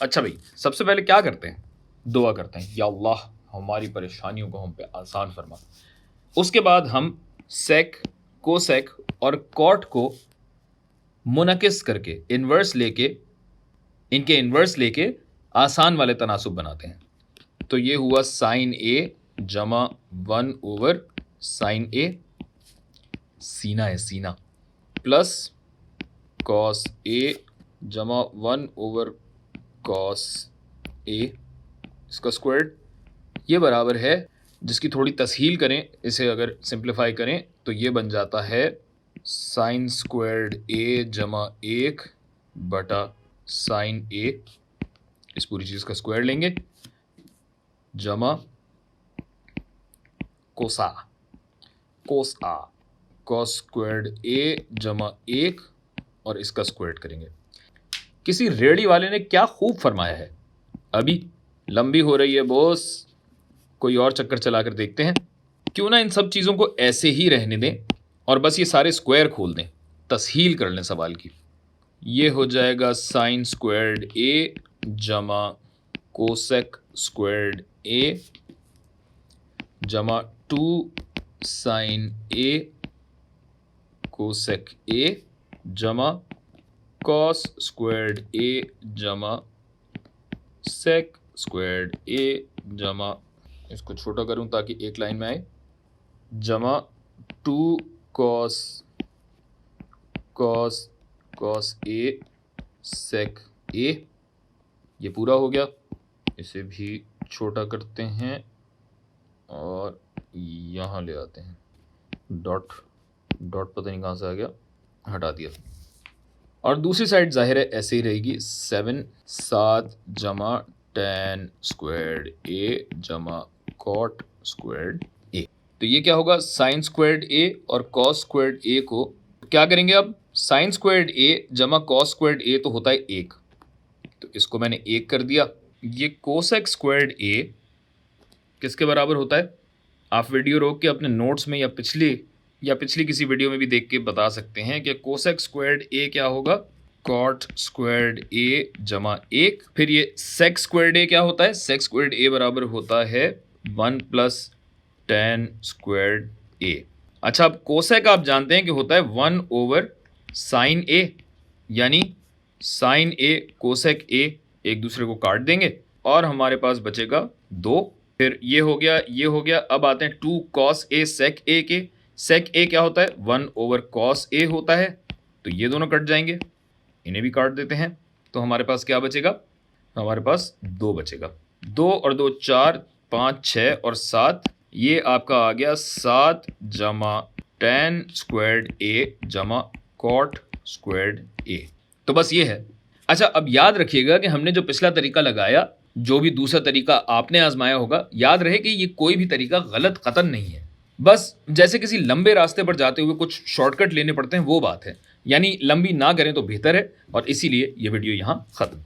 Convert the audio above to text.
अच्छा भाई, सबसे पहले क्या करते हैं? दुआ करते हैं, या अल्लाह हमारी परेशानियों को हम पे आसान फरमा। उसके बाद हम सेक, कोसेक और कॉट को मुनकिस करके इनके इन्वर्स लेके आसान वाले तनासुब बनाते हैं। तो ये हुआ साइन ए जमा 1 ओवर साइन ए, सीना है सीना, प्लस कॉस ए जमा 1 ओवर कॉस ए, इसका स्क्वायर्ड, ये बराबर है, जिसकी थोड़ी तसहील करें, इसे अगर सिंप्लीफाई करें तो ये बन जाता है साइन स्क्वायर्ड ए जमा 1 बटा साइन ए, इस पूरी चीज़ का स्क्वायर लेंगे, जमा कोसा कॉस स्क्वायर्ड ए जमा 1 और इसका स्क्वायर करेंगे। किसी रेडी वाले ने क्या खूब फरमाया है, अभी लंबी हो रही है बॉस, कोई और चक्कर चलाकर देखते हैं। क्यों ना इन सब चीज़ों को ऐसे ही रहने दें और बस ये सारे स्क्वायर खोल दें, तसहील कर लें सवाल की। ये हो जाएगा साइन स्क्वायर्ड ए जमा कोसेक स्क्वायर्ड ए जमा 2 साइन ए कोसेक ए जमा कॉस स्क्वायर्ड ए जमा सेक स्क्वायर्ड ए जमा, इसको छोटा करूं ताकि एक लाइन में आए, जमा 2 कॉस ए सेक ए, ये पूरा हो गया। इसे भी छोटा करते हैं और यहाँ ले आते हैं, डॉट पता नहीं कहाँ से आ गया, हटा दिया। और दूसरी साइड जाहिर है ऐसे ही रहेगी, 7 जमा tan स्क्वायर्ड ए जमा कॉट स्क्वायर्ड ए। तो ये क्या होगा, साइन स्क्वायर्ड ए और कॉस स्क्वायर्ड ए को क्या करेंगे, अब साइन स्क्वायर्ड ए जमा कॉस स्क्वायर्ड ए तो होता है 1, तो इसको मैंने 1 कर दिया। ये कोसेक स्क्वायर्ड ए किसके बराबर होता है, आप वीडियो रोक के अपने नोट्स में या पिछली किसी वीडियो में भी देख के बता सकते हैं कि कोसेक स्क्वायर्ड ए क्या होगा, कॉट स्क्वायर्ड ए जमा 1। फिर ये सेक स्क्वायर्ड ए क्या होता है, सेक स्क्वायर्ड ए बराबर होता है 1 प्लस tan स्क्वायर्ड ए। अच्छा, अब कोसेक आप जानते हैं कि होता है 1 ओवर साइन ए, यानी साइन ए कोसेक ए एक दूसरे को काट देंगे और हमारे पास बचेगा 2। फिर ये हो गया। अब आते हैं 2 कॉस ए सेक ए के, सेक ए क्या होता है 1 ओवर कॉस ए होता है, तो ये दोनों कट जाएंगे, इन्हें भी काट देते हैं। तो हमारे पास क्या बचेगा, हमारे पास 2 बचेगा। 2 और 2 4, 5 6 और 7, ये आपका आ गया 7 जमा tan स्क्वायर्ड ए जमा कॉट स्क्वायर्ड ए। तो बस ये है। अच्छा, अब याद रखिएगा कि हमने जो पिछला तरीका लगाया, जो भी दूसरा तरीका आपने आजमाया होगा, याद रहे कि ये कोई भी तरीका गलत कतन नहीं है। बस जैसे किसी लंबे रास्ते पर जाते हुए कुछ शॉर्टकट लेने पड़ते हैं, वो बात है। यानी लंबी ना करें तो बेहतर है, और इसीलिए ये वीडियो यहाँ खत्म।